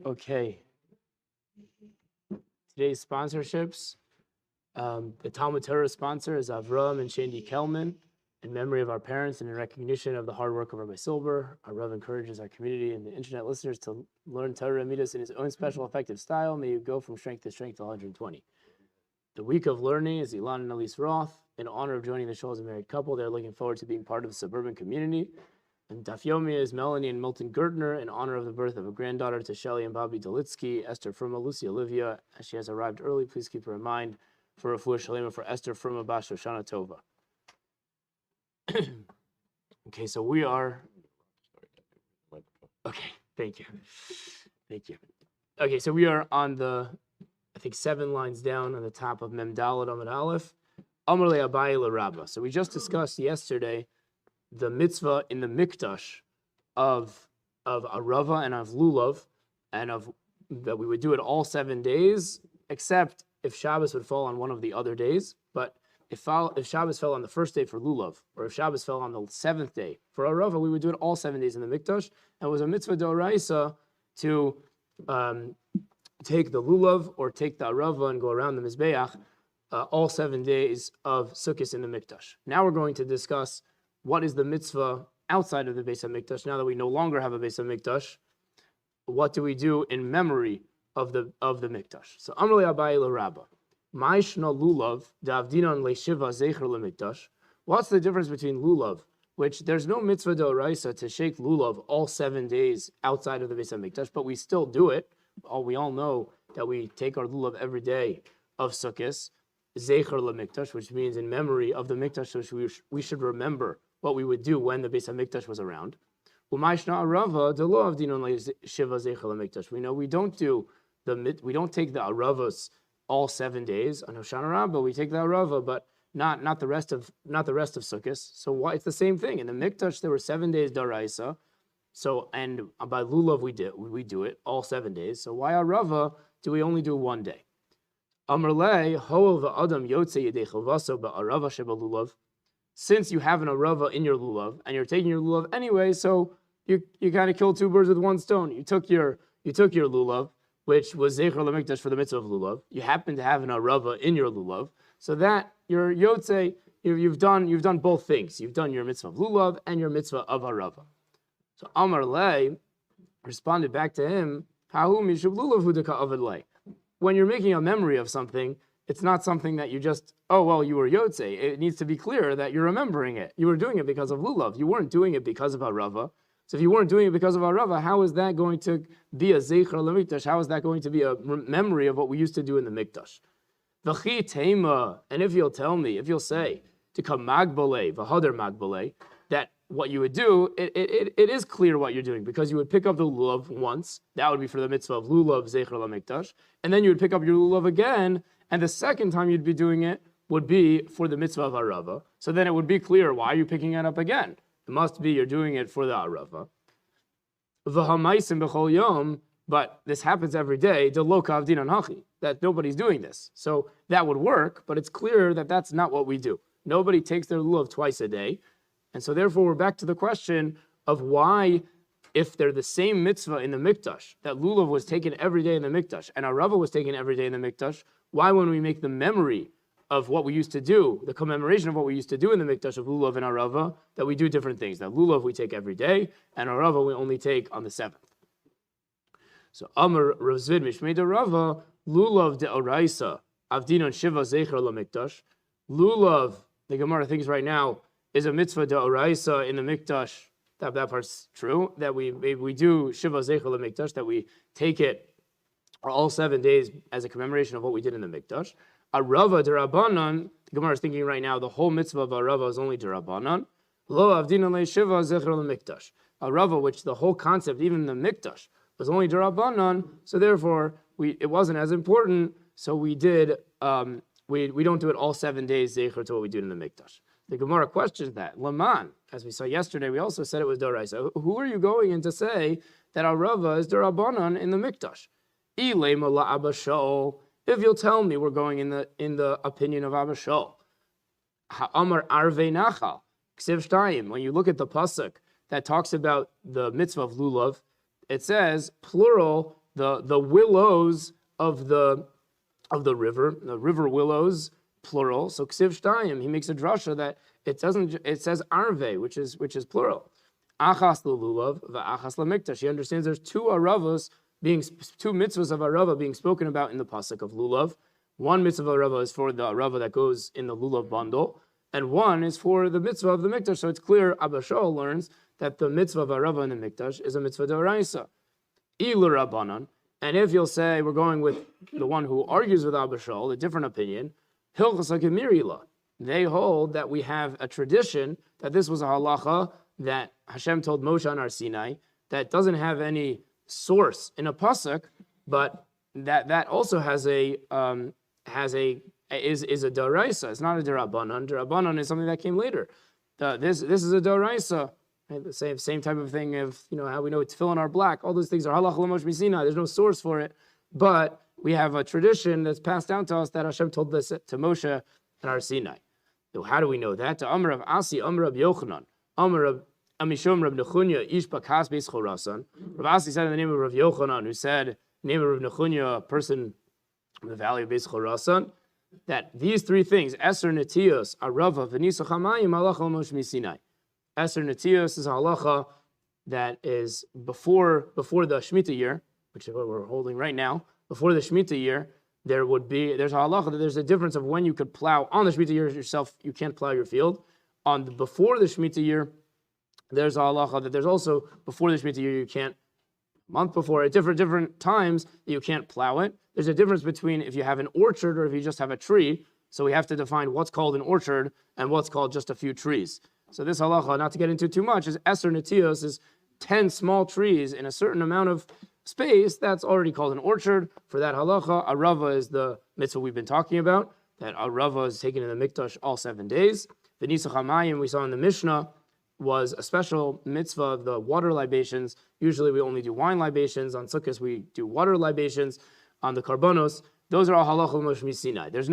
Okay. Today's sponsorships. The Talmud Torah sponsor is Avraham and Shaindy Kelman, in memory of our parents and in recognition of the hard work of Rabbi Silber. Arava encourages our community and the internet listeners to learn Torah and midos in his own special, effective style. May you go from strength to strength to 120. The week of learning is Ilan and Elise Roth. In honor of joining the show as a married couple, they're looking forward to being part of the suburban community. And Daf Yomi is Melanie and Milton Gertner in honor of the birth of a granddaughter to Shelley and Bobby Dolitsky. Esther Firma, Lucy Olivia, as she has arrived early, please keep her in mind for Refuah Shalema for Esther Firma Bash Shoshana Tova. Okay, so we are. Okay, thank you. Okay, so we are on the, I think 7 lines down on the top of Mem Daled Amud Aleph. Amar le Abaye le Rabba. So we just discussed yesterday the mitzvah in the mikdash of Arava and of Lulav, and of that we would do it all 7 days, except if Shabbos would fall on one of the other days. But if Shabbos fell on the first day for Lulav, or if Shabbos fell on the 7th day for Arava, we would do it all 7 days in the mikdash. And it was a mitzvah d'oraisa to take the Lulav or take the Arava and go around the Mizbeach all 7 days of Sukkot in the mikdash. Now we're going to discuss what is the mitzvah outside of the Beis HaMikdash. Now that we no longer have a Beis HaMikdash, what do we do in memory of the mikdash? So Amar le Abaye le Rabba. Ma'ishna lulav da'avdinan le'shiva zecher le'mikdash. What's the difference between lulav, which there's no mitzvah d'oraisa to shake lulav all 7 days outside of the Beis HaMikdash, but we still do it. We all know that we take our lulav every day of Sukkot, zecher le'mikdash, which means in memory of the mikdash, which we should remember what we would do when the Beis HaMikdash was around. U'ma'ishna arava delo avdinan le'shiva zecher le'mikdash. We know we don't take the aravos all 7 days on Hoshana Rabbah. We take the Arava, but not the rest of Sukkot. So why? It's the same thing. In the Mikdash there were 7 days daraisa. So and by Lulav we do it all 7 days. So why Arava do we only do 1 day? Amrle hoel va'adam yotze yedei chalvaso ba'arava sheba Lulav. Since you have an Arava in your Lulav and you're taking your Lulav anyway, so you kind of killed 2 birds with 1 stone. You took your Lulav, which was Zecher LaMikdash for the mitzvah of Lulav. You happen to have an Arava in your Lulav, so that your Yotze, you've done both things. You've done your mitzvah of Lulav and your mitzvah of Arava. So Amar Le responded back to him, Hahu mishub Lulav hudaka avad le. When you're making a memory of something, it's not something that you just, oh, well, you were Yotze. It needs to be clear that you're remembering it. You were doing it because of Lulav. You weren't doing it because of Arava. So if you weren't doing it because of Arava, how is that going to be a Zecher LaMikdash? How is that going to be a memory of what we used to do in the Mikdash? V'chi teima, and if you'll say, to come magbale, v'hader magbale, that what you would do, it is clear what you're doing, because you would pick up the Lulav once, that would be for the mitzvah of Lulav Zecher LaMikdash, and then you would pick up your Lulav again, and the second time you'd be doing it would be for the mitzvah of Arava. So then it would be clear, why are you picking it up again? It must be you're doing it for the Arava. V'hamaisim b'chol yom, but this happens every day, de lo kavdinan hachi, that nobody's doing this. So that would work, but it's clear that that's not what we do. Nobody takes their lulav twice a day. And so therefore we're back to the question of why, if they're the same mitzvah in the mikdash, that lulav was taken every day in the mikdash, and Arava was taken every day in the mikdash, why when we make the memory of what we used to do, the commemoration of what we used to do in the mikdash of Lulav and Arava, that we do different things. That Lulav we take every day, and Arava we only take on the 7th. So Amar Rav Zvid Mishmei Arava, Lulav de Oraisa, Avdinon Shiva Zecher LaMikdash. Lulav, the Gemara thinks right now, is a mitzvah de Oraisa in the mikdash. That part's true, that we do Shiva Zecher LaMikdash, that we take it all 7 days as a commemoration of what we did in the mikdash. Arava derabanan, the Gemara is thinking right now, the whole mitzvah of Arava is only derabanan. Lo avdinan le'shiva zecher le'mikdash. Arava, which the whole concept, even the mikdash, was only derabanan, so therefore it wasn't as important. So we did we don't do it all 7 days zecher to what we do in the mikdash. The Gemara questions that. Laman, as we saw yesterday, we also said it was doraisa. Who are you going in to say that Arava is derabanan in the mikdash? Ilema la abashol. If you'll tell me we're going in the opinion of Abba Shaul, Ha'amar Arvei Nachal, Ksiv Shtayim, when you look at the pasuk that talks about the mitzvah of lulav, it says plural the willows of the river willows plural. So Ksiv Shtayim, he makes a drasha that it says arve, which is plural. Achas lulav va'achas lamikdash. He understands there's two mitzvahs of Arava being spoken about in the pasuk of lulav. One mitzvah of Arava is for the Arava that goes in the lulav bundle, and one is for the mitzvah of the mikdash. So it's clear Abba Shaul learns that the mitzvah of Arava in the mikdash is a mitzvah d'oraisa. Ilu Rabbanan. And if you'll say we're going with the one who argues with Abba Shaul, a different opinion, Hilchos HaGemirila. They hold that we have a tradition that this was a halacha that Hashem told Moshe on Har Sinai that doesn't have any source in a pasuk, but that also is a d'oraisa. It's not a d'Rabbanan. D'Rabbanan is something that came later. This is a d'oraisa. Right? The same type of thing of how we know tefillin are black. All those things are halach l'mosh misina. There's no source for it, but we have a tradition that's passed down to us that Hashem told this to Moshe and Har Sinai. So how do we know that? To Amar of Asi, Amar of Yochanan, Amar of Amishom Rab Nechunya, Ish Bakas Beis Chorasan. Rav Asi said in the name of Rav Yochanan, who said, name of Rav Nechunya, a person in the valley of Beis Chorasan, that these three things, Eser Netios, Arava, V'nisa Chamayim, Halacha L'mosh Misinai. Eser Netios is a halacha that is before the Shemitah year, which is what we're holding right now. Before the Shemitah year, there's a halacha that there's a difference of when you could plow. On the Shemitah year yourself, you can't plow your field. Before the Shemitah year, there's a halacha that there's also before the Shemitah year you can't, a month before, at different times you can't plow it. There's a difference between if you have an orchard or if you just have a tree. So we have to define what's called an orchard and what's called just a few trees. So this halacha, not to get into too much, is Eser Netios, is 10 small trees in a certain amount of space. That's already called an orchard. For that halacha, Arava is the mitzvah we've been talking about, that Arava is taken in the mikdash all 7 days. The Nisach HaMayim we saw in the Mishnah was a special mitzvah of the water libations. Usually we only do wine libations. On Sukkot we do water libations. On the Karbonos, those are all halacha l'mosh misinai. There's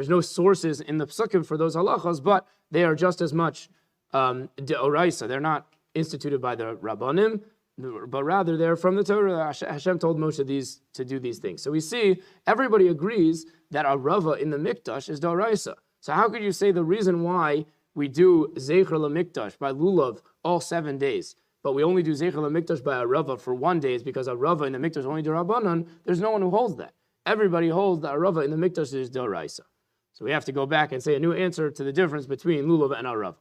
no sources in the Sukkot for those halachas, but they are just as much deoraisa. They're not instituted by the Rabbanim, but rather they're from the Torah. Hashem told Moshe to do these things. So we see everybody agrees that Arava in the mikdash is deoraisa. So how could you say the reason why we do Zecher LaMikdash by Lulav all 7 days, but we only do Zecher LaMikdash by Arava for 1 day is because Arava in the Mikdash only D'Rabbanan? There's no one who holds that. Everybody holds that Arava in the Mikdash is D'Oraisa. So we have to go back and say a new answer to the difference between Lulav and Arava.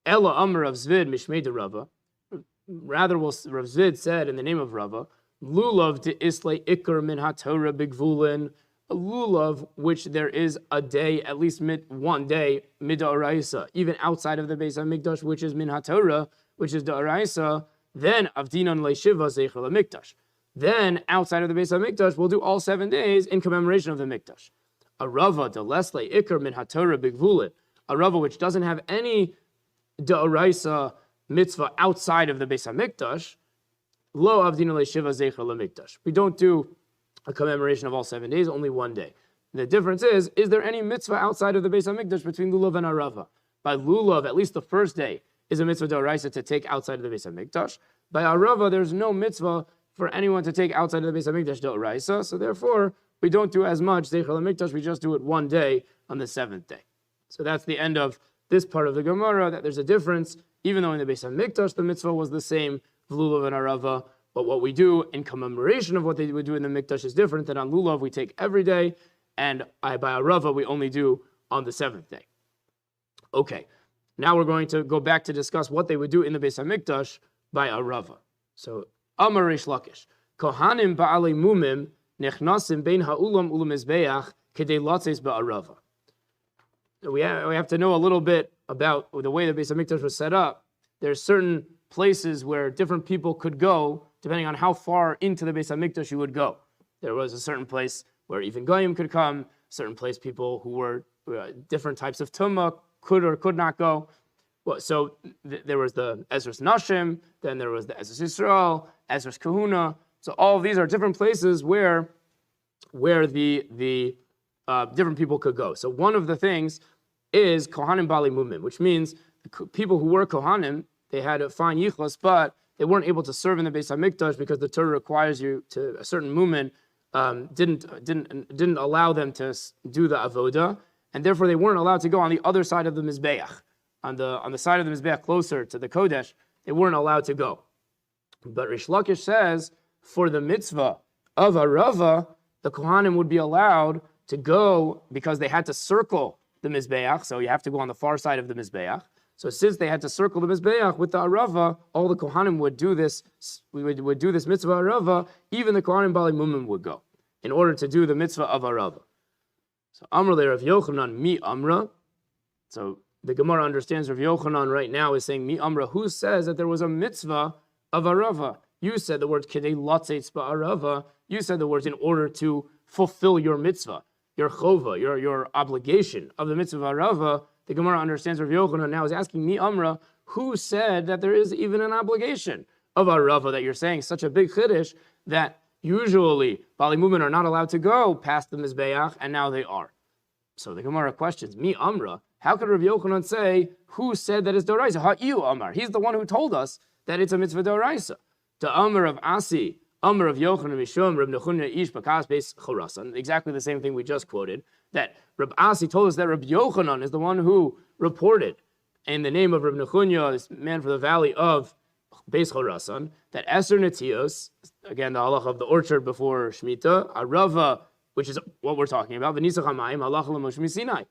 Ella Amr of Zvid Mishmei Rava. Rather, Rav Zvid said in the name of Rava, Lulav de Islay Ikar min HaTorah Bigvulin. A lulav, which there is a day, at least 1 day, mid-da'oraisa, even outside of the Beis HaMikdash, which is min HaTorah, which is da'oraisa, then avdinan le'shiva zeicher l'mikdash. Then, outside of the Beis HaMikdash, we'll do all 7 days in commemoration of the Mikdash. Arava de lesle ikar min HaTorah bigvulit. Arava, which doesn't have any da'oraisa mitzvah outside of the Beis HaMikdash, lo avdinan le'shiva zeicher l'mikdash. We don't do a commemoration of all 7 days, only 1 day. The difference is there any mitzvah outside of the Beis HaMikdash between Lulav and Arava? By Lulav, at least the first day is a mitzvah d'oraisa to take outside of the Beis HaMikdash. By Arava, there's no mitzvah for anyone to take outside of the Beis HaMikdash d'oraisa, so therefore, we don't do as much Zecher LaMikdash, we just do it 1 day on the 7th day. So that's the end of this part of the Gemara, that there's a difference, even though in the Beis HaMikdash the mitzvah was the same, Lulav and Arava, but what we do in commemoration of what they would do in the Mikdash is different. Than on Lulav, we take every day, and by Arava, we only do on the 7th day. Okay, now we're going to go back to discuss what they would do in the Beis HaMikdash by Arava. So, Amar Reish Lakish, Kohanim ba'alei mumim nechnasim bein ha'ulam ulam mizbeach kedei latzes ba'arava. We have to know a little bit about the way the Beis HaMikdash was set up. There's certain places where different people could go, depending on how far into the Beis HaMikdash you would go. There was a certain place where even Goyim could come, a certain place people who were different types of Tumah could or could not go. Well, so there was the Ezras Nashim, then there was the Ezras Yisrael, Ezras Kahuna. So all of these are different places where the different people could go. So one of the things is Kohanim Bali Mumin, which means people who were Kohanim, they had a fine yichlas, but they weren't able to serve in the Beis HaMikdash because the Torah requires you to, a certain Mumin didn't allow them to do the avoda, and therefore they weren't allowed to go on the other side of the Mizbeach. On the side of the Mizbeach closer to the Kodesh, they weren't allowed to go. But Rish Lakish says, for the mitzvah of Arava, the Kohanim would be allowed to go because they had to circle the Mizbeach, so you have to go on the far side of the Mizbeach. So since they had to circle the Mizbeach with the Arava, all the Kohanim would do this, would do this mitzvah Arava, even the Kohanim Bali Mumim would go, in order to do the mitzvah of Arava. So Amr le Rav Yochanan mi Amra. So the Gemara understands Rav Yochanan right now is saying mi Amra, who says that there was a mitzvah of Arava? You said the word kedei latzeitz ba'arava. You said the words in order to fulfill your mitzvah, your chova, your obligation of the mitzvah of Arava. The Gemara understands Rav Yochanan now is asking mi Amra, who said that there is even an obligation of Arava, that you're saying such a big chiddush that usually Bali Mumin are not allowed to go past the Mizbeach, and now they are. So the Gemara questions, mi Amra, how could Rav Yochanan say, who said that it's Doraisa? Ha'yu Amar. He's the one who told us that it's a mitzvah Doraisa. The Amr of Asi, Amr of Yochanan Mishum, Reb Nechunya Ish Bakas Beis Chorasan, exactly the same thing we just quoted, that Reb Asi told us that Reb Yochanan is the one who reported in the name of Reb Nechunya, this man from the valley of Beis Chorasan, that Eser Netios, again the halach of the orchard before Shemitah, Arava, which is what we're talking about, V'nisach HaMayim, halach l'Moshe Misinai.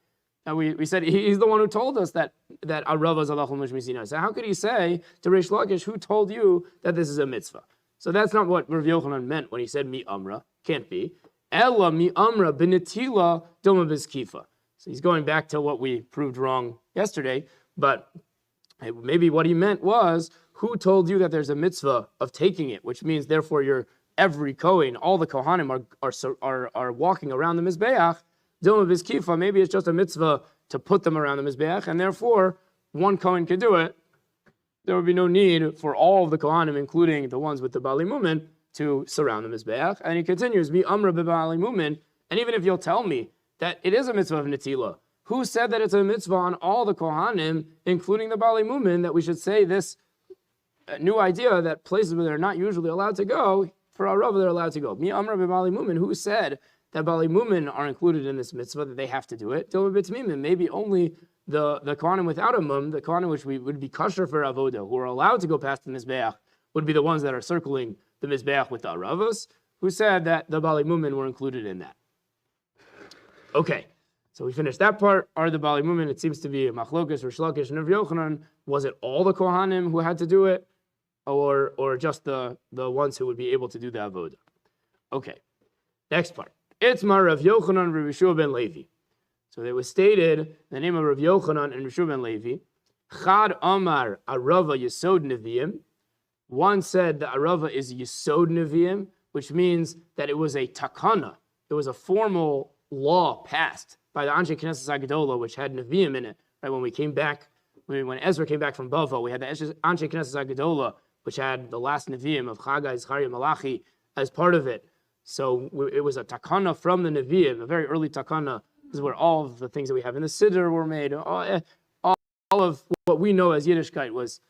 And we said he's the one who told us that Arava is halach l'Moshe Misinai. So how could he say to Reish Lakish, who told you that this is a mitzvah? So that's not what Rav Yochanan meant when he said mi Amra. Can't be. Ella mi Amra b'netila dilma b'skifa. So he's going back to what we proved wrong yesterday, but maybe what he meant was, who told you that there's a mitzvah of taking it, which means therefore every Kohen, all the Kohanim are walking around the Mizbeach, dilma b'skifa, maybe it's just a mitzvah to put them around the Mizbeach, and therefore one Kohen could do it. There would be no need for all of the Kohanim, including the ones with the Bali Mumin, to surround the Mizbeach. And he continues, mi Amra b'Bali Mumin, and even if you'll tell me that it is a mitzvah of Netila, who said that it's a mitzvah on all the Kohanim, including the Bali Mumin, that we should say this new idea that places where they're not usually allowed to go, for Arava they're allowed to go. Mi Amra b'Bali Mumin, who said that Bali Mumin are included in this mitzvah, that they have to do it? Dilma b'Tmimim, maybe only the Kohanim without a mum, the Kohanim which would be kosher for avoda, who are allowed to go past the Mizbeach, would be the ones that are circling the Mizbeach with the Aravos, who said that the Bali Mumin were included in that. Okay, so we finished that part. Are the Bali Mumin, it seems to be a Machlokas, Rish Lakish, and Rav Yochanan. Was it all the Kohanim who had to do it, or just the ones who would be able to do the avoda? Okay, next part. It's Mar Rav Yochanan Rav Yeshua ben Levi. So it was stated, the name of Rav Yochanan and Yeshua ben Levi, Chad Amar Arava Yesod Neviim. One said that Arava is Yesod Neviim, which means that it was a takana. It was a formal law passed by the Anshe Knesset Agadola, which had Neviim in it. Right, when we came back, when Ezra came back from Bava, we had the Anshe Knesset Agadola, which had the last Neviim of Chagai, Zechariah, Malachi as part of it. So it was a takana from the Neviim, a very early takana. This is where all of the things that we have in the Siddur were made. All of what we know as Yiddishkeit was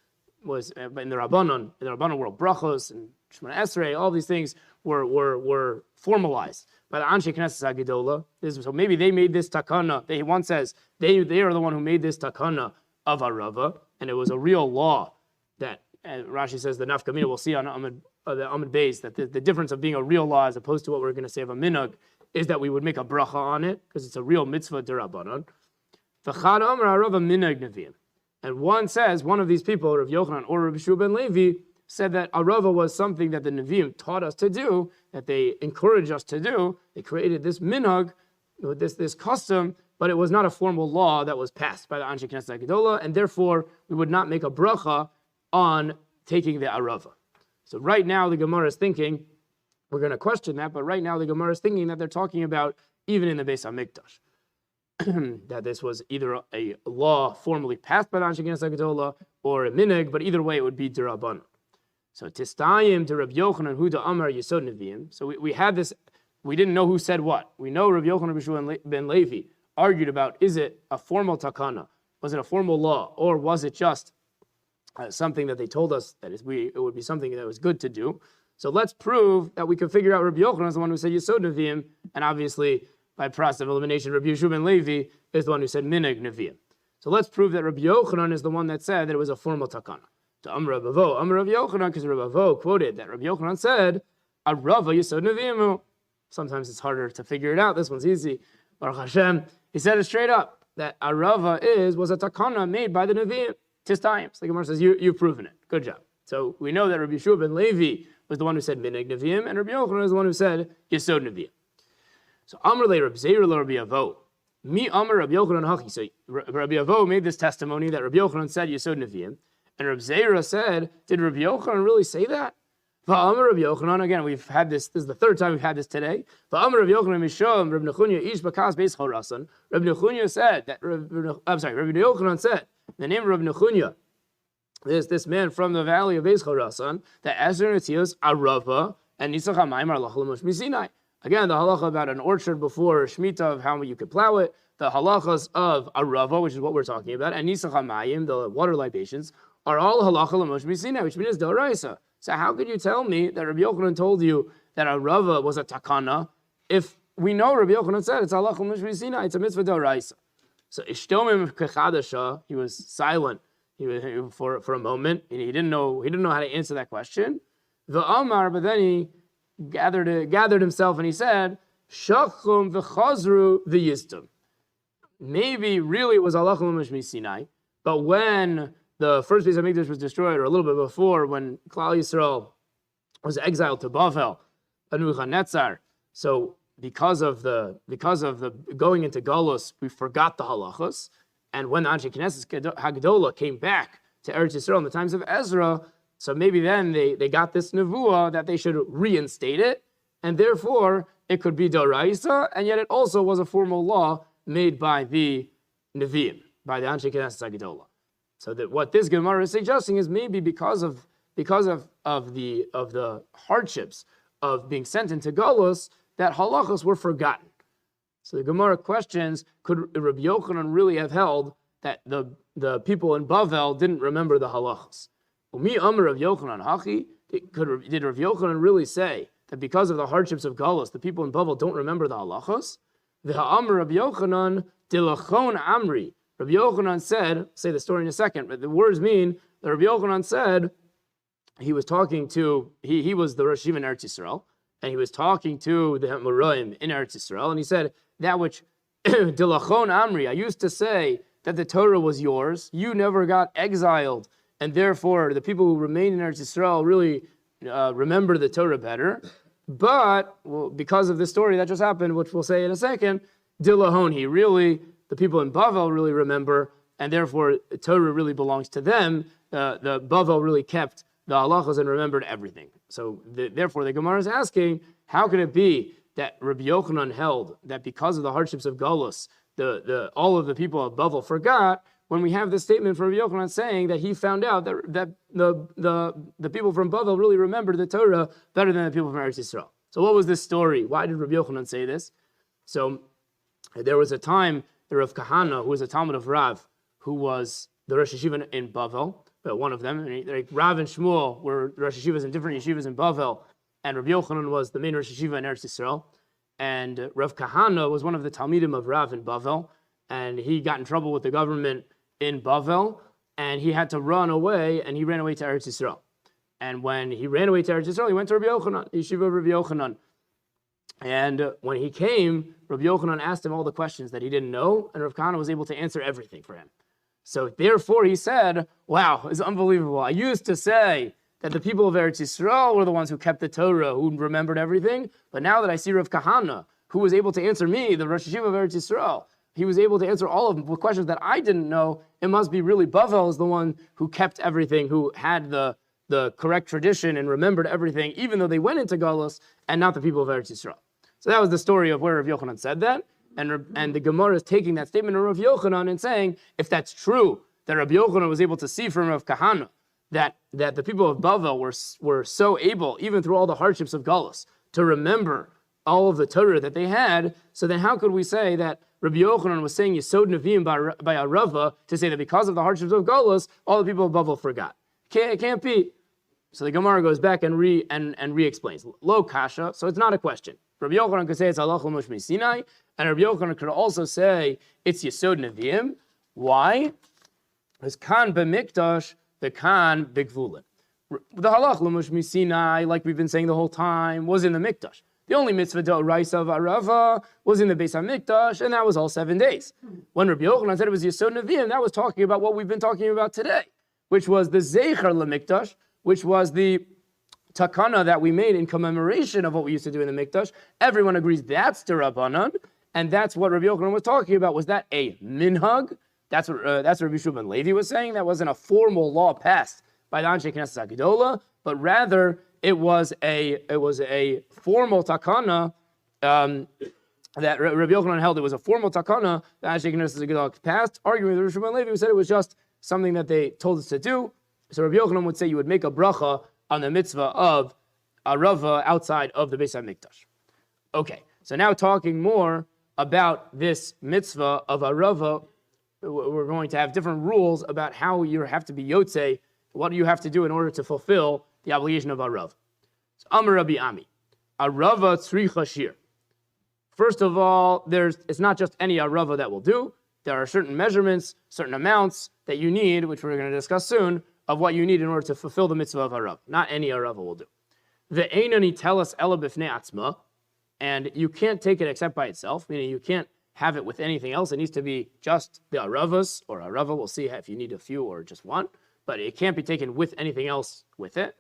in the Rabbanon world, brachos and Shemona Esrei, all these things were formalized by the Anshe Knesset Agadola. So maybe they made this takana. One says they are the one who made this takana of Arava, and it was a real law that Rashi says the nafkamina. We'll see on the Amud Beis that the difference of being a real law as opposed to what we're going to say of a minhag is that we would make a bracha on it because it's a real mitzvah d'Rabbanan. V'chad amar Arava minhag neviim. And one says, one of these people, Rav Yochanan or Rav Yeshua ben Levi, said that Arava was something that the Nevi'im taught us to do, that they encouraged us to do. They created this minhag, this custom, but it was not a formal law that was passed by the Anshe Knesset Agadola, and therefore we would not make a bracha on taking the Arava. So right now the Gemara is thinking, we're going to question that, but right now the Gemara is thinking that they're talking about even in the Beis HaMikdash. That this was either a law formally passed by the Anshe Knesset Agadola or a minhag, but either way it would be d'Rabbanan. So Tistayim to Rabbi Yochanan Huda Amar Yesod Neviim. So we had this, we didn't know who said what. We know Rabbi Yochanan ben Levi argued about, is it a formal takana? Was it a formal law? Or was it just something that they told us that it would be something that was good to do? So let's prove that we can figure out Rabbi Yochanan is the one who said Yesod Nevi'im, and obviously by process of elimination, Rabbi Yeshua ben Levi is the one who said Minhag Nevi'im. So let's prove that Rabbi Yochanan is the one that said that it was a formal takana. To Amr Rabbi Yochanan, because Rabbi Avo quoted that Rabbi Yochanan said, Arava Yesod Nevi'im. Sometimes it's harder to figure it out. This one's easy. Baruch Hashem, he said it straight up, that Arava was a takana made by the Nevi'im. Tis times. The Gemara says, you've proven it. Good job. So we know that Rabbi Yeshua ben Levi was the one who said Minhag Nevi'im, and Rabbi Yochanan is the one who said Yesod Nevi'im. So Amr le Rabbi Zeir le Rabbi Avo. Mi Amr Rabbi Yochanan Hachi. So Rabbi Avo made this testimony that Rabbi Yochanan said Yesod Nevi'im, and Rabbi Zeir said, did Rabbi Yochanan really say that? Va'amr Rabbi Yochanan, again, we've had this is the third time we've had this today. Va'amr Rabbi Yochanan Mishom, Rabbi Nechunya ish bakas beis chorasan. Rabbi Nechunya said that, Rabbi Yochanan said, the name of Rabbi Nechunya, this man from the valley of Beis Chorasan, that Ezer Netzios Arava and Nisach HaMayim are halacha l'mosh misinai. Again, the halacha about an orchard before Shemitah of how you could plow it, the halachas of Arava, which is what we're talking about, and Nisach HaMayim, the water libations, are all halacha l'mosh misinai, which means d'oraisa. So how could you tell me that Rabbi Yochanan told you that Arava was a takana if we know Rabbi Yochanan said it's halacha l'mosh misinai, it's a mitzvah d'oraisa? So Ishtomim Kechadasha, he was silent. He was for a moment, and he didn't know how to answer that question. The Amar, but then he gathered himself and he said, Shachum v'chazru v'yistum. Maybe really it was halacha l'mosh misinai, but when the first piece of Mikdash was destroyed, or a little bit before, when Klal Yisrael was exiled to Bavel, Nebuchadnezzar, so because of the going into Galus, we forgot the halachos. And when the Anshe Knesset Hagdola came back to Eretz Yisrael in the times of Ezra, so maybe then they got this nevuah that they should reinstate it, and therefore it could be d'oraisa, and yet it also was a formal law made by the Nevi'im, by the Anshe Knesset Hagdola. So that what this Gemara is suggesting is maybe because of the hardships of being sent into Galus, that halachos were forgotten. So the Gemara questions, could Rabbi Yochanan really have held that the people in Bavel didn't remember the halachos? Umi Amr Rav Yochanan Hachi, did Rav Yochanan really say that because of the hardships of Galus, the people in Bavel don't remember the halachos? V'ha'amr Rabbi Yochanan dilachon amri. Rabbi Yochanan said, I'll say the story in a second, but the words mean that Rabbi Yochanan said, he was talking to, he was the Rosh Yeshiva in Eretz Yisrael, and he was talking to the Moraim in Eretz Yisrael, and he said, that which, Dilachon Amri, I used to say that the Torah was yours, you never got exiled, and therefore the people who remained in Eretz Yisrael really remember the Torah better. But because of this story that just happened, which we'll say in a second, Dilahon, the people in Bavel really remember, and therefore the Torah really belongs to them. The Bavel really kept the halachas and remembered everything. So therefore the Gemara is asking, how can it be that Rabbi Yochanan held that because of the hardships of Galus, all of the people of Bavel forgot, when we have this statement from Rabbi Yochanan saying that he found out that the people from Bavel really remembered the Torah better than the people from Eretz Yisrael. So what was this story? Why did Rabbi Yochanan say this? So there was a time, the Rav Kahana, who was a Talmud of Rav, who was the Rosh Yeshiva in Bavel, one of them, like Rav and Shmuel were Rosh Yeshivas in different yeshivas in Bavel, and Rabbi Yochanan was the main Rosh Yeshiva in Eretz Yisrael, and Rav Kahana was one of the Talmidim of Rav in Bavel, and he got in trouble with the government in Bavel, and he had to run away, and he ran away to Eretz Yisrael. And when he ran away to Eretz Yisrael, he went to Rabbi Yochanan, yeshiva of Rabbi Yochanan. And when he came, Rabbi Yochanan asked him all the questions that he didn't know, and Rav Kahana was able to answer everything for him. So therefore he said, wow, it's unbelievable. I used to say that the people of Eretz Yisrael were the ones who kept the Torah, who remembered everything. But now that I see Rav Kahana, who was able to answer me, the Rosh Yeshiva of Eretz Yisrael, he was able to answer all of the questions that I didn't know. It must be really Bavel is the one who kept everything, who had the correct tradition and remembered everything, even though they went into Galus, and not the people of Eretz Yisrael. So that was the story of where Rav Yochanan said that. And the Gemara is taking that statement of Rav Yochanan and saying, if that's true, that Rav Yochanan was able to see from Rav Kahana that the people of Bavel were so able, even through all the hardships of Galus, to remember all of the Torah that they had, so then how could we say that Rabbi Yochanan was saying Yesod Nevi'im by Arava to say that because of the hardships of Golus, all the people of Babel forgot. It can't be. So the Gemara goes back and re-explains. Lo kasha, so it's not a question. Rabbi Yochanan could say it's halach l'mush Sinai, and Rabbi Yochanan could also say it's Yesod Nevi'im. Why? Because kan b'mikdash, the kan b'gvulin. The halach l'mush Sinai, like we've been saying the whole time, was in the mikdash. The only mitzvah d'oraisa of Arava was in the Beis HaMikdash, and that was all 7 days. When Rabbi Yochanan said it was Yesod Nevi'im, that was talking about what we've been talking about today, which was the Zeicher LeMikdash, which was the takana that we made in commemoration of what we used to do in the Mikdash. Everyone agrees that's D'Rabbanan, and that's what Rabbi Yochanan was talking about. Was that a minhag? That's what Rabbi Shimon Levi was saying. That wasn't a formal law passed by the Anshe Knesset HaGedolah, but rather it was a formal takana that Rabbi Yochanan held. It was a formal takana that Anshe Knesset HaGedolah passed, arguing with Rabbi Shimon Levi, who said it was just something that they told us to do. So Rabbi Yochanan would say you would make a bracha on the mitzvah of Arava outside of the Beis HaMikdash. Okay, so now talking more about this mitzvah of Arava, we're going to have different rules about how you have to be Yotzei, what do you have to do in order to fulfill the obligation of Arava. So Amar Rabbi Ami, Arava tzricha shir. First of all, it's not just any Arava that will do. There are certain measurements, certain amounts that you need, which we're going to discuss soon, of what you need in order to fulfill the mitzvah of Arava. Not any Arava will do. The einani telas ela b'fnei atzma, and you can't take it except by itself, meaning you can't have it with anything else. It needs to be just the Aravas, or Arava. We'll see if you need a few or just one, but it can't be taken with anything else with it.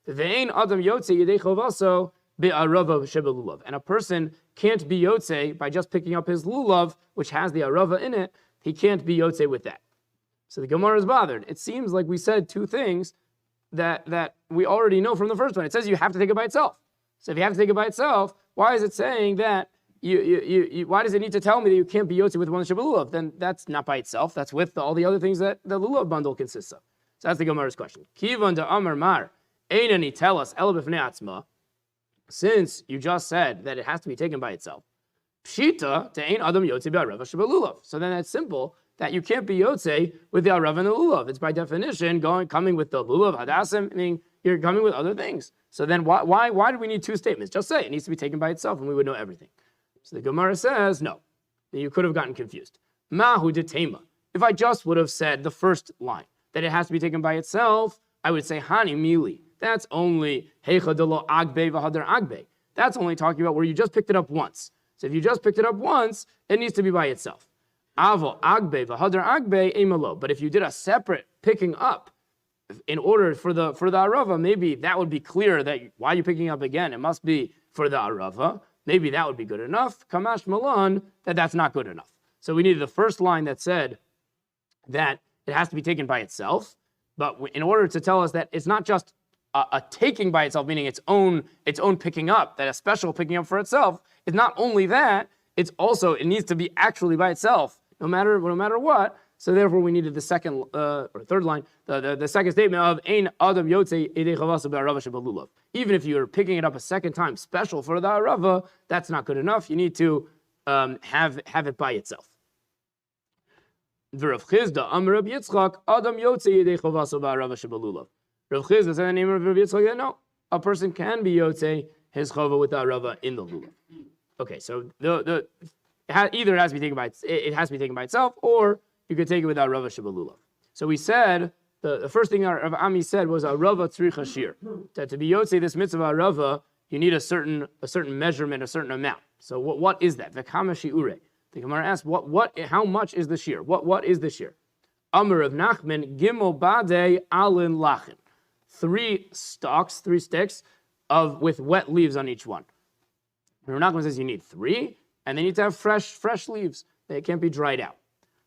Ve'ein adam yotze yedei chovaso be'arava shebelulav. And a person can't be yotze by just picking up his lulav, which has the Arava in it. He can't be yotze with that. So the Gemara is bothered. It seems like we said two things that we already know from the first one. It says you have to take it by itself. So if you have to take it by itself, why is it saying that why does it need to tell me that you can't be yotze with one shebelulav? Then that's not by itself. That's with all the other things that the lulav bundle consists of. So that's the Gemara's question. Kivan da amar mar einani telas ela b'fnei atzma. Since you just said that it has to be taken by itself, pshita te ein adam yotze be'arava shebelulav. So then that's simple, that you can't be yotze with the Arava and the lulav. It's by definition coming with the lulav hadassim, meaning you're coming with other things. So then why do we need two statements? Just say it needs to be taken by itself, and we would know everything. So the Gemara says no. Then you could have gotten confused. Mahu detema. If I just would have said the first line that it has to be taken by itself, I would say hani mili. That's only heicha delo agbe v'hadar agbe. That's only talking about where you just picked it up once. So if you just picked it up once, it needs to be by itself. Avo agbe v'hadar agbe emalo. But if you did a separate picking up, in order for the Arava, maybe that would be clear that why are you picking up again? It must be for the Arava. Maybe that would be good enough. Kamash malan, that's not good enough. So we needed the first line that said that it has to be taken by itself. But in order to tell us that it's not just a taking by itself, meaning its own picking up, that a special picking up for itself, it's not only that, it's also, it needs to be actually by itself, no matter what. So therefore, we needed the second or third line, the second statement of Ein Adam Yotze Edei Chavasa Be'Arava Shebelulav. Even if you're picking it up a second time, special for the Arava, that's not good enough. You need to have it by itself. Rav Chizda Amar Rabbi Yitzchak Adam Yotze Edei Chavasa Be'Arava Shebelulav. Rav Chizda said the name of Rabbi Yitzchak that no, a person can be Yotze his chava with the Arava in the lulav. Okay, so either it has to be taken by itself, or you could take it with Arava Shebelulav. So we said, the first thing Rav Ami said was Arava tzricha shir. That to be Yotze this mitzvah Arava, you need a certain measurement, a certain amount. So what is that? V'kama shi'ure. The Gemara asks, how much is the shir? What is the shir? Amar of Nachman, gimel bade alin lachin. 3 sticks with wet leaves on each one. Rav Nachman says you need 3, and they need to have fresh leaves. They can't be dried out.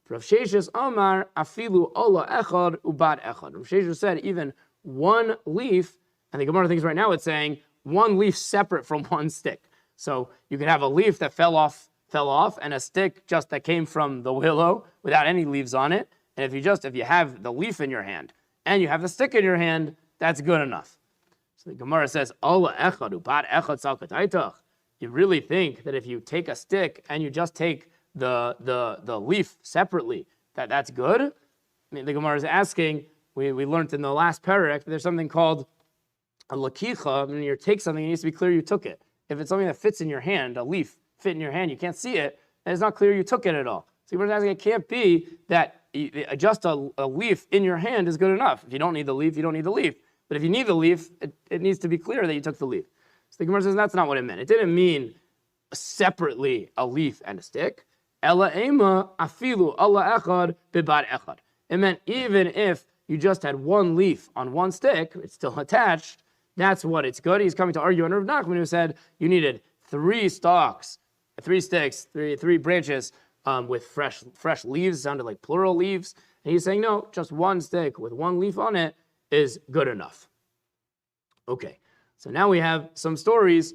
Rav Sheshes Amar afilu ola echad ubad echad. Rav Sheshes said even one leaf, and the Gemara thinks right now it's saying one leaf separate from one stick. So you could have a leaf that fell off, and a stick just that came from the willow without any leaves on it. And if you have the leaf in your hand and you have the stick in your hand, that's good enough. So the Gemara says ola echad ubad echad salkataitach. You really think that if you take a stick and you just take the leaf separately, that's good? I mean, the Gemara is asking, we learned in the last parak, there's something called a lakicha. When you take something, it needs to be clear you took it. If it's something that fits in your hand, a leaf fit in your hand, you can't see it, and it's not clear you took it at all. So Gemara is asking, it can't be that just a leaf in your hand is good enough. If you don't need the leaf, you don't need the leaf. But if you need the leaf, it needs to be clear that you took the leaf. So the Gemara says that's not what it meant. It didn't mean separately a leaf and a stick. Ela ema afilu Allah echad bibad echad. It meant even if you just had one leaf on one stick, it's still attached. That's what it's good. He's coming to argue on Rav Nachman, who said you needed 3 stalks, 3 sticks, three branches with fresh leaves. It sounded like plural leaves. And he's saying no, just one stick with one leaf on it is good enough. Okay, so now we have some stories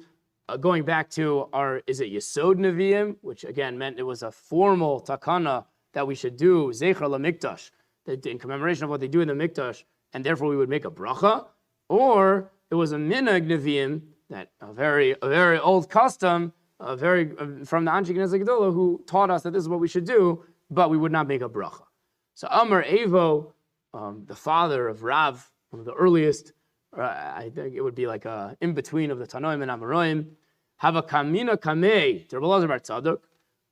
going back to our, is it Yesod Nevi'im, which again meant it was a formal takana that we should do Zecher LaMikdash, in commemoration of what they do in the Mikdash, and therefore we would make a bracha, or it was a Minhag Nevi'im, that a very old custom, from the Anshe Knesset Gedolah, who taught us that this is what we should do, but we would not make a bracha. So Amar Evo, the father of Rav, one of the earliest, I think it would be like a in-between of the Tanoim and Amoraim, have a kamina kamei to Rabbi Elazar bar Tzadok.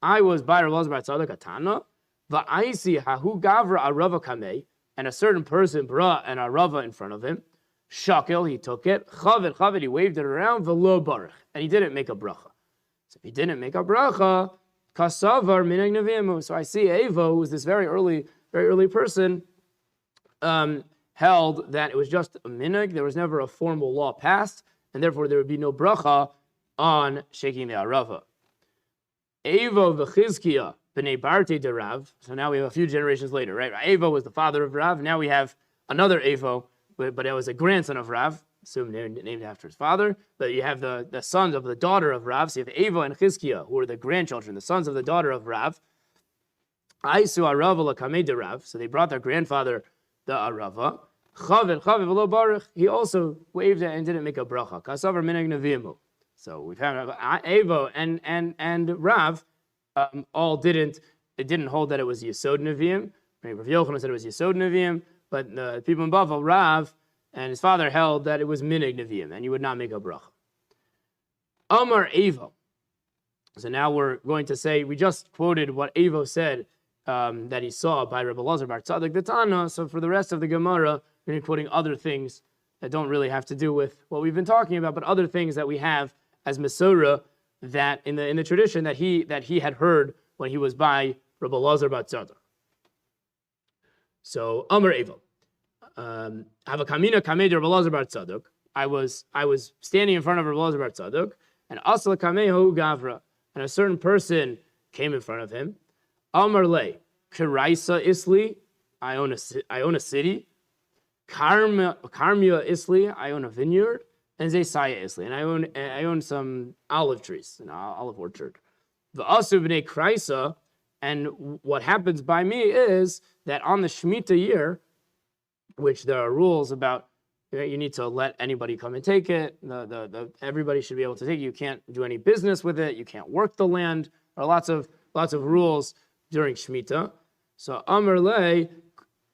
I was by Rabbi Elazar bar Tzadok, a Tana, va'aisi hahu gavra Arava kamei, and a certain person brought an Arava in front of him. Shakel, he took it. Chavet, he waved it around. V'lo baruch, and he didn't make a bracha. So if he didn't make a bracha, kasavar minhag nevi'im. So I see Evo, who was this very early person, held that it was just a minhag. There was never a formal law passed, and therefore there would be no bracha on shaking the Arava. Evo v'chizkiya b'nei Barte de Rav. So now we have a few generations later, right? Evo was the father of Rav. Now we have another Evo, but it was a grandson of Rav, assumed named after his father. But you have the sons of the daughter of Rav. So you have Evo and Chizkiya, who are the grandchildren, the sons of the daughter of Rav. Aisu Arava l'kamei de Rav. So they brought their grandfather the Arava. Chavet v'lo baruch. He also waved it and didn't make a bracha. Kasavar minhag nevi'im. So we found Evo and Rav all didn't. It didn't hold that it was Yesod Nevi'im. Rav Yochanan said it was Yesod Nevi'im, but the people in Bavel, Rav and his father held that it was Minhag Nevi'im, and you would not make a bracha. Amar Evo. So now we're going to say, we just quoted what Evo said that he saw by Rabbi Elazar bar Tzadok the Tana. So for the rest of the Gemara, we're going to be quoting other things that don't really have to do with what we've been talking about, but other things that we have as Mesorah, that in the tradition that he had heard when he was by Rabbi Elazar bar Tzadok. So Amar Evo, have a kamina kamei Rabbi Elazar bar Tzadok. I was standing in front of Rabbi Elazar bar Tzadok, and asla kamei hu gavra, and a certain person came in front of him. Amar le kiraisa isli, I own a city. Karmia isli, I own a vineyard. And Zeisaya isli, and I own some olive trees, an olive orchard. The asu b'nei kraisa, and what happens by me is that on the Shemitah year, which there are rules about, you need to let anybody come and take it. Everybody should be able to take it. You can't do any business with it. You can't work the land. There are lots of rules during Shemitah. So Amar le,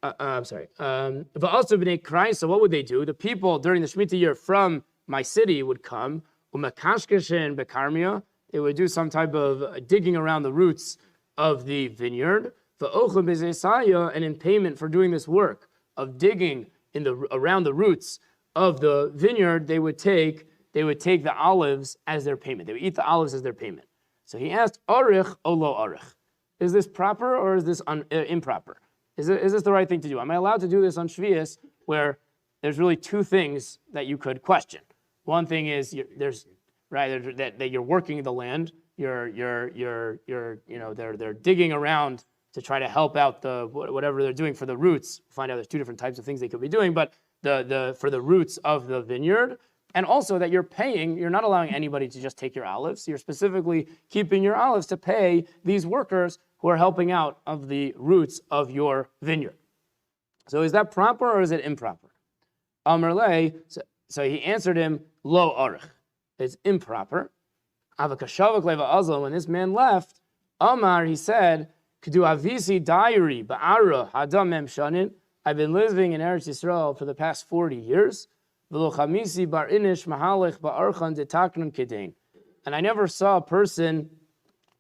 Va'asu b'nei kraisa, what would they do? The people during the Shemitah year from my city would come, umakashkeshen bekarmia. They would do some type of digging around the roots of the vineyard. Va'ochem b'zeisaya, and in payment for doing this work of digging around the roots of the vineyard, they would take the olives as their payment. They would eat the olives as their payment. So he asked, Arich o lo arich? Is this proper or is this improper? Is this the right thing to do? Am I allowed to do this on Shvius, where there's really 2 things that you could question? One thing is that you're working the land. They're digging around to try to help out whatever they're doing for the roots. Find out there's 2 different types of things they could be doing, but for the roots of the vineyard, and also that you're paying. You're not allowing anybody to just take your olives. You're specifically keeping your olives to pay these workers who are helping out of the roots of your vineyard. So is that proper or is it improper? Amar le, so he answered him, lo arich. It's improper. Avakashavak leva azal, when this man left, Amar, he said, K'du avisi diary ba'ara hadam mem shanin. I've been living in Eretz Yisrael for the past 40 years. V'lo chamisi bar inish mahalech ba'archan detaknun kedain. And I never saw a person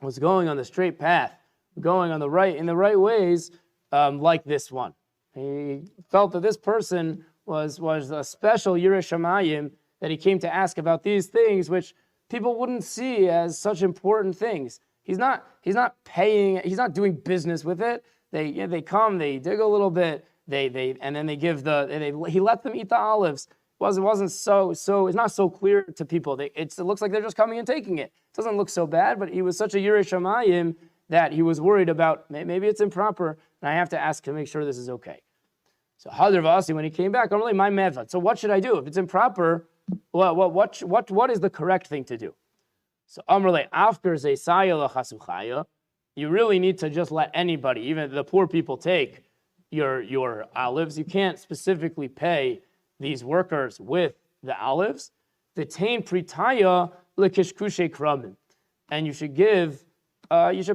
was going on the straight path, going on the right, in the right ways, like this one. He felt that this person was a special Yireh Shamayim, that he came to ask about these things, which people wouldn't see as such important things. He's not paying, he's not doing business with it. They come, they dig a little bit, and then they give he let them eat the olives. It's not so clear to people. It looks like they're just coming and taking it. It doesn't look so bad, but he was such a Yireh Shamayim that he was worried about, maybe it's improper, and I have to ask to make sure this is okay. So Hadar Vasi, when he came back, I'm really my mevad. So what should I do? If it's improper, what is the correct thing to do? So Amrle, after Zeisaya Lachasuchaya, you really need to just let anybody, even the poor people, take your olives. You can't specifically pay these workers with the olives. The tain pritaya lekishkushe kramin, and you should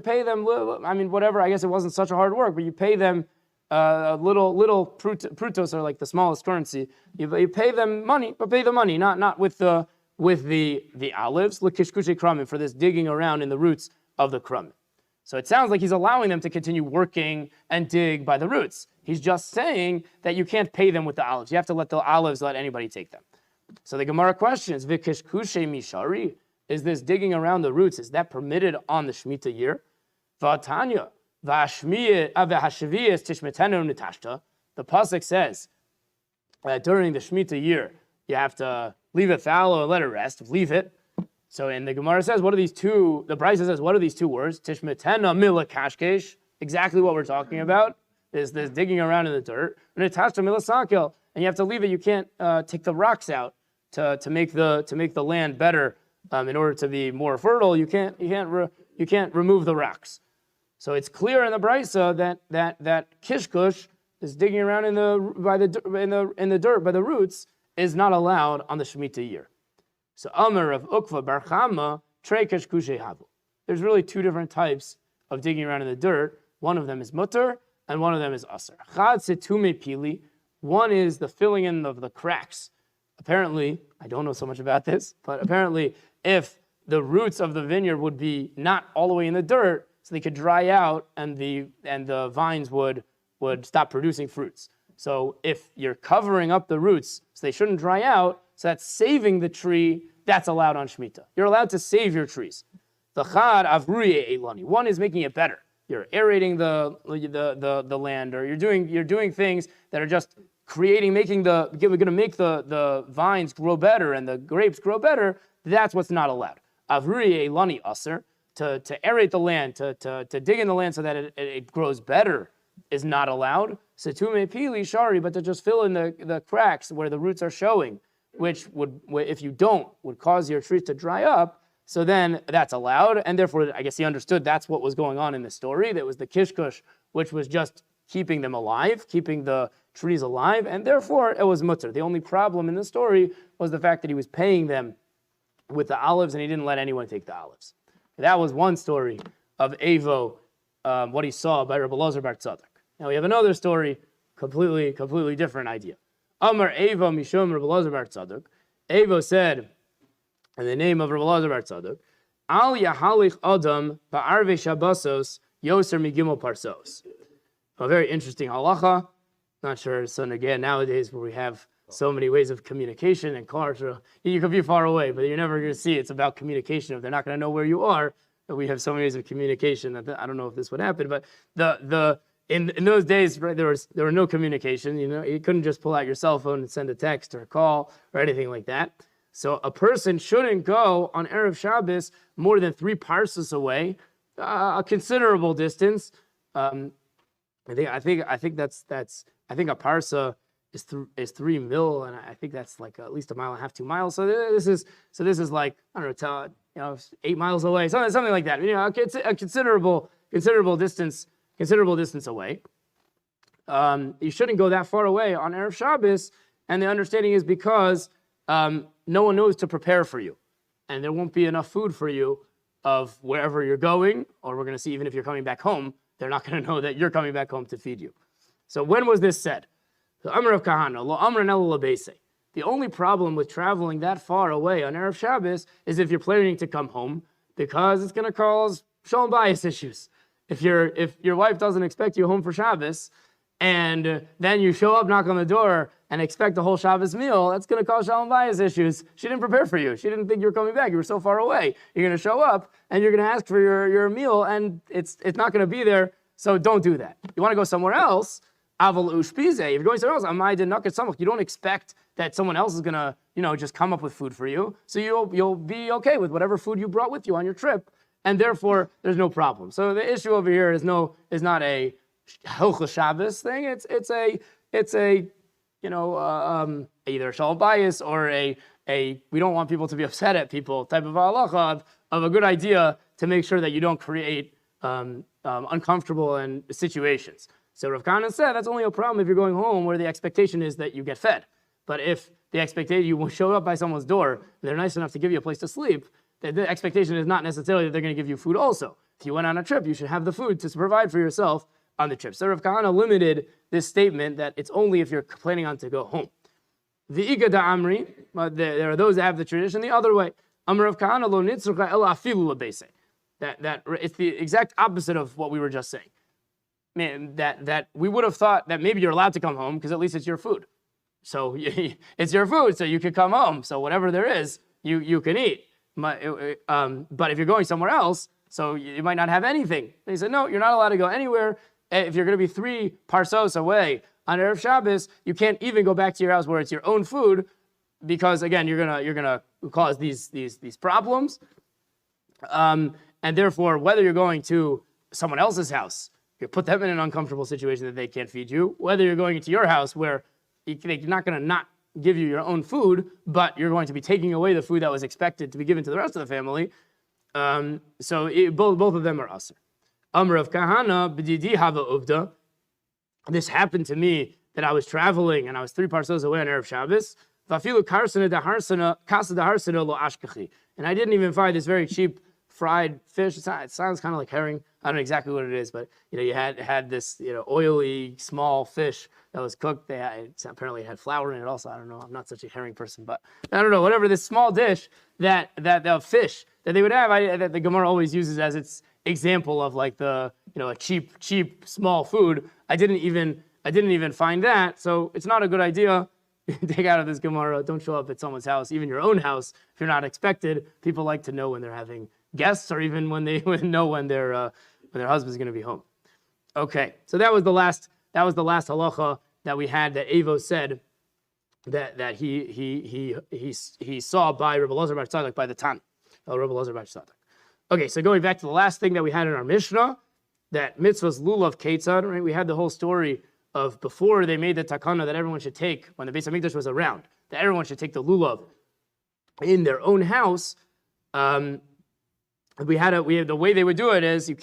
pay them. I mean, whatever. I guess it wasn't such a hard work, but you pay them little prutos are like the smallest currency. You pay them money, but pay the money, not with the olives. Lekishkushe kramin, for this digging around in the roots of the kramin. So it sounds like he's allowing them to continue working and dig by the roots. He's just saying that you can't pay them with the olives. You have to let the olives let anybody take them. So the Gemara questions, Vikishkushe mishari, is this digging around the roots, is that permitted on the Shemitah year? V'atanya, v'hashviyas tishmetenu netashta. The pasuk says that during the Shemitah year, you have to leave it fallow and let it rest. Leave it. So in the Gemara says, what are these two? The Brisa says, what are these two words? Tishmetena mila kashkesh. Exactly what we're talking about. Is this digging around in the dirt? And netashta mila sakel. And you have to leave it. You can't take the rocks out to make the land better. In order to be more fertile, you can't remove the rocks. So it's clear in the Brisa that kishkush, is digging around in the dirt by the roots, is not allowed on the Shemitah year. So Amar of Ukva Bar Chama Trei Kishkushe Havu. There's really two different types of digging around in the dirt. One of them is mutter and one of them is aser. Chad Situme Pili. One is the filling in of the cracks. Apparently, I don't know so much about this, but apparently, if the roots of the vineyard would be not all the way in the dirt, so they could dry out and the vines would stop producing fruits. So if you're covering up the roots so they shouldn't dry out, so that's saving the tree, that's allowed on Shemitah. You're allowed to save your trees. The chad avruye elani. One is making it better. You're aerating the land, or you're doing things that are just going to make the vines grow better and the grapes grow better. That's what's not allowed. Avruye elani aser, to aerate the land, to dig in the land so that it grows better, is not allowed. Situme pili shari, but to just fill in the cracks where the roots are showing, which if you don't, would cause your trees to dry up. So then that's allowed, and therefore I guess he understood that's what was going on in the story. That was the kishkush, which was just keeping them alive, keeping the trees alive, and therefore it was mutter. The only problem in the story was the fact that he was paying them with the olives, and he didn't let anyone take the olives. That was one story of Evo, what he saw by Rabbi Silber bar Tzadok. Now we have another story, completely different idea. Amar Evo Mishum Rabbi Silber bar Tzadok. Evo said, in the name of Rabbi Silber bar Tzadok, Al Yahalich Adam Ba'arve Shabbosos Yoser Migimel Parsos. A very interesting halacha. Not sure. So again, nowadays where we have so many ways of communication and cars, you could be far away, but you're never going to see. It's about communication. If they're not going to know where you are, we have so many ways of communication that I don't know if this would happen. But in those days, right, there were no communication. You couldn't just pull out your cell phone and send a text or a call or anything like that. So a person shouldn't go on Erev Shabbos more than 3 parsos away, a considerable distance. I think a parsa is 3 mil, and I think that's like at least 1.5 miles, 2 miles. So this is like, I don't know, 8 miles away, something like that. A considerable distance away. You shouldn't go that far away on Erev Shabbos, and the understanding is because no one knows to prepare for you, and there won't be enough food for you of wherever you're going, or we're going to see even if you're coming back home, they're not going to know that you're coming back home to feed you. So when was this said? The Amr of Kahana, lo Amr nelo lebese. The only problem with traveling that far away on Erev Shabbos is if you're planning to come home, because it's going to cause shalom bayis issues. If your wife doesn't expect you home for Shabbos, and then you show up, knock on the door, and expect a whole Shabbos meal, that's going to cause shalom bayis issues. She didn't prepare for you. She didn't think you were coming back. You were so far away. You're going to show up, and you're going to ask for your meal, and it's not going to be there, so don't do that. You want to go somewhere else, aval ushpize. If you're going somewhere else, amai de naket samach. You don't expect that someone else is going to, just come up with food for you, so you'll be okay with whatever food you brought with you on your trip, and therefore there's no problem. So the issue over here is not a Hilchos Shabbos thing. It's a either shalom bayis or a we don't want people to be upset at people type of halacha of a good idea to make sure that you don't create uncomfortable and situations. So Rav Kahana said that's only a problem if you're going home where the expectation is that you get fed. But if the expectation you will show up by someone's door and they're nice enough to give you a place to sleep, the expectation is not necessarily that they're going to give you food also. If you went on a trip, you should have the food to provide for yourself on the trip. So Rav Kahana limited this statement that it's only if you're planning on to go home. The Iga da Amri, there are those that have the tradition the other way. Amr Rav Kahana lo nitzrucha ela afilu lebese. That it's the exact opposite of what we were just saying. Man, that we would have thought that maybe you're allowed to come home because at least it's your food. So it's your food, so you can come home. So whatever there is, you can eat. But if you're going somewhere else, so you might not have anything. And he said, no, you're not allowed to go anywhere. If you're going to be 3 parsos away on Erev Shabbos, you can't even go back to your house where it's your own food, because again, you're gonna cause these problems. And therefore, whether you're going to someone else's house, you put them in an uncomfortable situation that they can't feed you. Whether you're going into your house where they're not going to not give you your own food, but you're going to be taking away the food that was expected to be given to the rest of the family. Both of them are asur. Amr of Kahana, b'didi hava uvda. This happened to me that I was traveling and I was 3 parsos away on Erev Shabbos. Vafilu karsana daharsana, kasa daharsana lo ashkachi. And I didn't even find this very cheap fried fish. It sounds kind of like herring. I don't know exactly what it is, but you had this oily small fish that was cooked. Apparently it had flour in it also. I don't know. I'm not such a herring person, but I don't know. Whatever, this small dish that fish that they would have, that the Gemara always uses as its example of like the a cheap small food. I didn't even find that. So it's not a good idea. Take out of this Gemara. Don't show up at someone's house, even your own house, if you're not expected. People like to know when they're having guests, or even when they know when their husband's going to be home. Okay, so that was the last halacha that we had that Evo said that he saw by Rabbi Elazar bar Tzadok, by the Tan, Rabbi Elazar bar Tzadok. Okay, so going back to the last thing that we had in our Mishnah, that mitzvahs lulav ketzad, right? We had the whole story of before they made the takana that everyone should take, when the Beis HaMikdash was around, that everyone should take the lulav in their own house. We had the way they would do it is we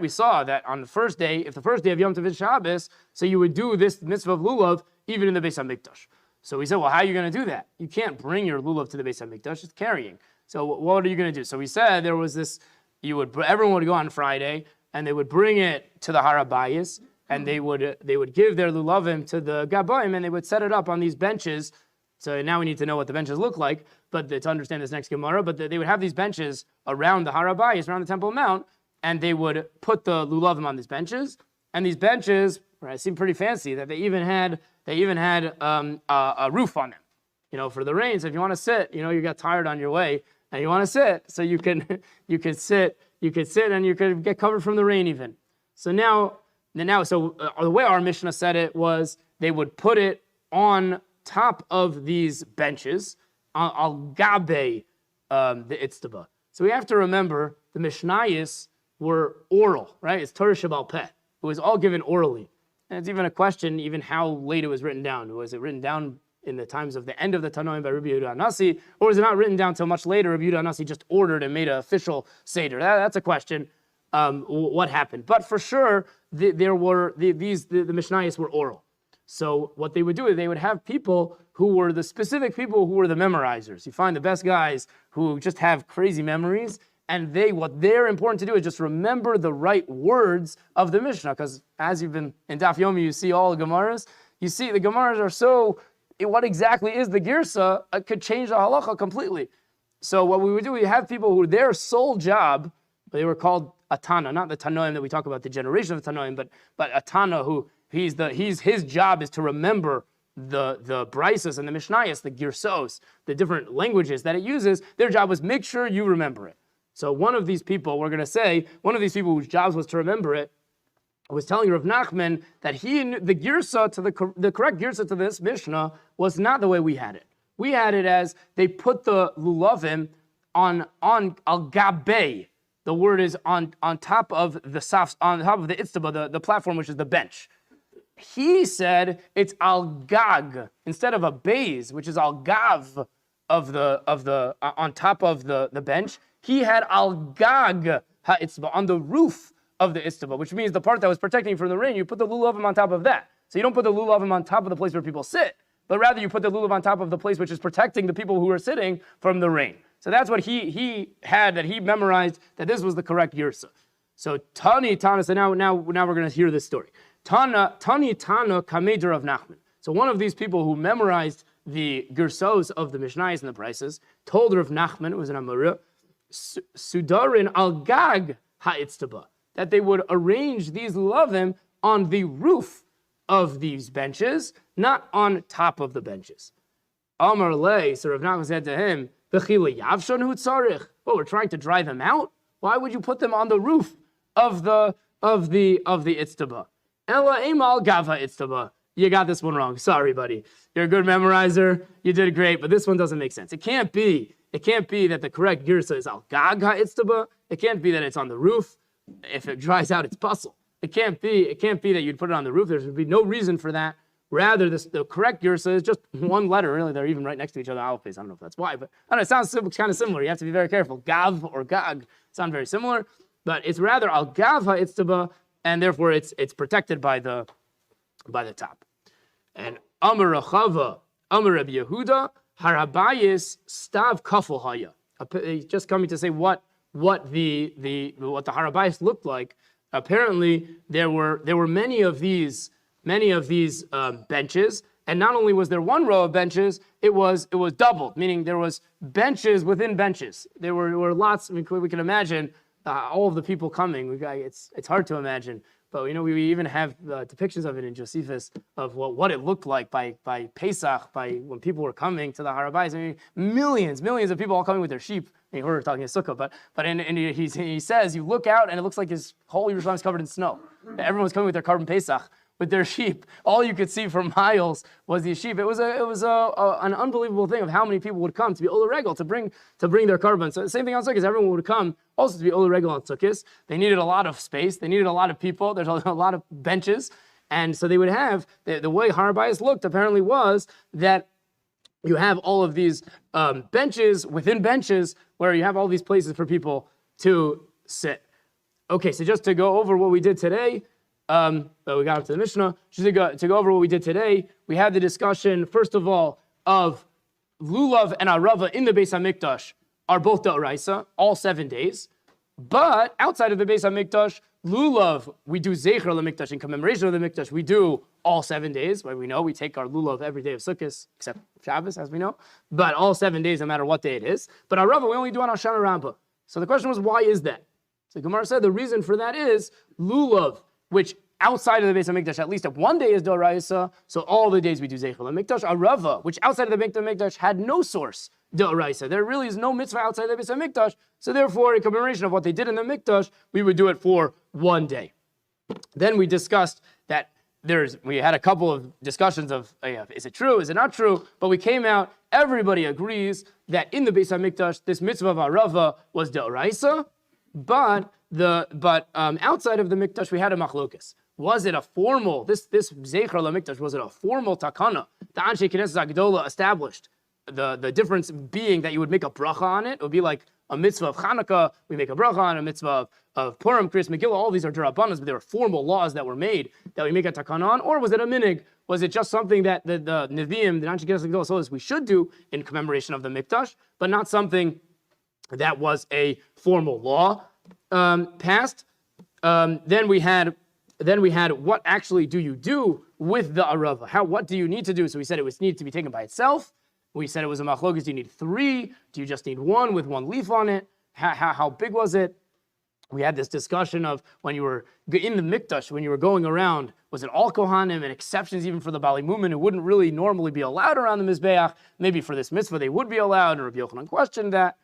saw that on the first day, if the first day of Yom Tov is Shabbos, so you would do this mitzvah of lulav even in the Beis HaMikdash. So we said, well, how are you going to do that? You can't bring your lulav to the Beis HaMikdash; it's carrying. So what are you going to do? So we said there was this. Everyone would go on Friday and they would bring it to the Harabayis, and they would give their lulavim to the Gabayim, and they would set it up on these benches. So now we need to know what the benches look like, but to understand this next Gemara, but they would have these benches around the Harabayis, around the Temple Mount, and they would put the lulavim on these benches. And these benches, right, seem pretty fancy, that they even had a roof on them, for the rain. So if you want to sit, you got tired on your way and you want to sit, so you could sit and you could get covered from the rain even. So the way our Mishnah said it was they would put it on top of these benches, al gabe the itztaba. So we have to remember the Mishnayos were oral, right? It's Torah Shebal Peh. It was all given orally. And it's even a question, even how late it was written down. Was it written down in the times of the end of the Tanoim by Rabbi Yehuda Hanasi, or was it not written down till much later? Rabbi Yehuda Hanasi just ordered and made an official Seder. That's a question, what happened. But for sure, the Mishnayos were oral. So what they would do is they would have people who were the specific people who were the memorizers. You find the best guys who just have crazy memories, and what they're important to do is just remember the right words of the Mishnah, because as you've been in Daf Yomi, you see all the Gemaras. You see the Gemaras are so, what exactly is the Girsa could change the halacha completely. So what we would do, we have people who their sole job, they were called a Tana, not the Tanoim that we talk about, the generation of Tanoim, but a Tana who his job is to remember the Brises and the Mishnayos, the Girsos, the different languages that it uses. Their job was make sure you remember it. So one of these people, we're going to say, one of these people whose jobs was to remember it, was telling Rav Nachman that the Girsa to the correct Girsa to this Mishnah was not the way we had it. We had it as they put the lulavim on al-gabei. The word is on top of the safs, on top of the itztaba, the platform, which is the bench. He said it's al-gag instead of a beis, which is al-gav of the on top of the bench. He had al-gag ha-itztaba on the roof of the itztaba, which means the part that was protecting from the rain. You put the lulavim on top of that. So you don't put the lulavim on top of the place where people sit, but rather you put the lulav on top of the place which is protecting the people who are sitting from the rain. So that's what he had, that he memorized, that this was the correct Yersa. So Tani Tana, so now we're going to hear this story. Tani Tana Kameder of Nachman. So one of these people who memorized the Gersos of the Mishnayos and the Brises told Rav Nachman, it was an Amora, Sudarin al-Gag ha-itztaba, that they would arrange these lulavim on the roof of these benches, not on top of the benches. Amar lei, so Rav Nachman said to him, we're trying to drive them out? Why would you put them on the roof of the itztaba? Ela emal gava itztaba. You got this one wrong. Sorry, buddy. You're a good memorizer. You did great, but this one doesn't make sense. It can't be that the correct girsa is al gag ha-itztaba. It can't be that it's on the roof. If it dries out, it's puzzle. It can't be that you'd put it on the roof. There would be no reason for that. Rather, the correct Girsa is just one letter. Really, they're even right next to each other. Aleph. I don't know if that's why, but I don't know, it sounds kind of similar. You have to be very careful. Gav or Gag sound very similar, but it's rather al Gav ha-itztaba, and therefore it's protected by the top. And Amar Rachava, Amar Rabbi Yehuda, Harabayis Stav Kafel Haya. Just coming to say what the Harabayis looked like. Apparently, there were many of these benches, and not only was there one row of benches, it was doubled, meaning there was benches within benches. There were lots. I mean, we can imagine all of the people coming. It's hard to imagine, but we even have depictions of it in Josephus of what it looked like by Pesach, by when people were coming to the Harabayis. I mean, millions of people all coming with their sheep. I mean, we're talking a Sukkah, but he says you look out and it looks like his whole Yerushalayim is covered in snow. Everyone's coming with their carbon Pesach, with their sheep. All you could see for miles was these sheep. It was an unbelievable thing of how many people would come to be Ola Regel, to bring their carbon. So the same thing on Sukkot, everyone would come also to be Ola Regel on Sukkot. They needed a lot of space. They needed a lot of people. There's a lot of benches. And so they would have, the way Harabayis looked apparently was that you have all of these benches within benches where you have all these places for people to sit. Okay, so just to go over what we did today, we got up to the Mishnah. Just to go over what we did today, we had the discussion, first of all, of Lulav and Arava in the Beis HaMikdash are both D'oraisa, all 7 days. But outside of the Beis HaMikdash, Lulav, we do Zecher LaMikdash, in commemoration of the Mikdash, we do all 7 days. Well, we know we take our Lulav every day of Sukkot, except Shabbos, as we know. But all 7 days, no matter what day it is. But Arava, we only do on Hoshana Rabbah. So the question was, why is that? So Gemara said the reason for that is Lulav, which outside of the Beis HaMikdash, at least of 1 day is D'oraisa, so all the days we do Zecher LaMikdash. Arava, which outside of the Beis HaMikdash had no source, D'oraisa. There really is no mitzvah outside the Beis HaMikdash, so therefore, in commemoration of what they did in the Mikdash, we would do it for 1 day. Then we discussed that we had a couple of discussions of, is it true, is it not true? But we came out, everybody agrees that in the Beis HaMikdash, this mitzvah of Arava was D'oraisa, but outside of the Mikdash, we had a machlokas. Was it a formal, this Zecher LaMikdash, was it a formal takana? The Anshe Knesset Agdola established. The difference being that you would make a bracha on it. It would be like a mitzvah of Chanukah, we make a bracha on a mitzvah of Purim, Kriyas Megillah. All these are derabanas, but there are formal laws that were made that we make a takana on. Or was it a minig? Was it just something that the Nevi'im, the Anshe Knesset Agdola, told us we should do in commemoration of the Mikdash, but not something that was a formal law passed. Then we had what actually do you do with the Arava? What do you need to do? So we said it was needed to be taken by itself. We said it was a machlokas. Do you need 3? Do you just need 1 with 1 leaf on it? How big was it? We had this discussion of when you were in the mikdash, when you were going around, was it all Kohanim and exceptions even for the Bali Mumin who wouldn't really normally be allowed around the Mizbeach? Maybe for this mitzvah they would be allowed, and Rabbi Yochanan questioned that.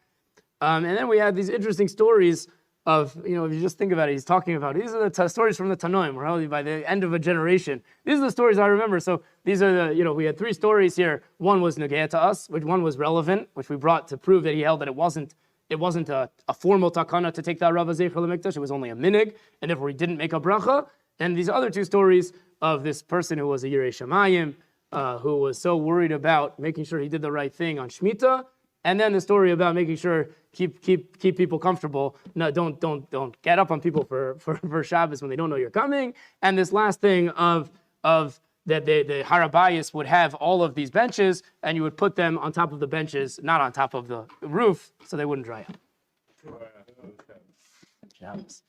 And then we had these interesting stories of, if you just think about it, he's talking about, these are the stories from the Tanoim, probably by the end of a generation. These are the stories I remember. So these are we had 3 stories here. One was Negea to us, which one was relevant, which we brought to prove that he held that it wasn't a formal takana to take the Arava Zeicher L'Mikdash. It was only a minig, and therefore he didn't make a bracha. And these other 2 stories of this person who was a Yirei Shamayim, who was so worried about making sure he did the right thing on Shemitah, and then the story about making sure keep people comfortable. No, don't get up on people for Shabbos when they don't know you're coming. And this last thing of that the Harabayas would have all of these benches, and you would put them on top of the benches, not on top of the roof, so they wouldn't dry up. Shabbos.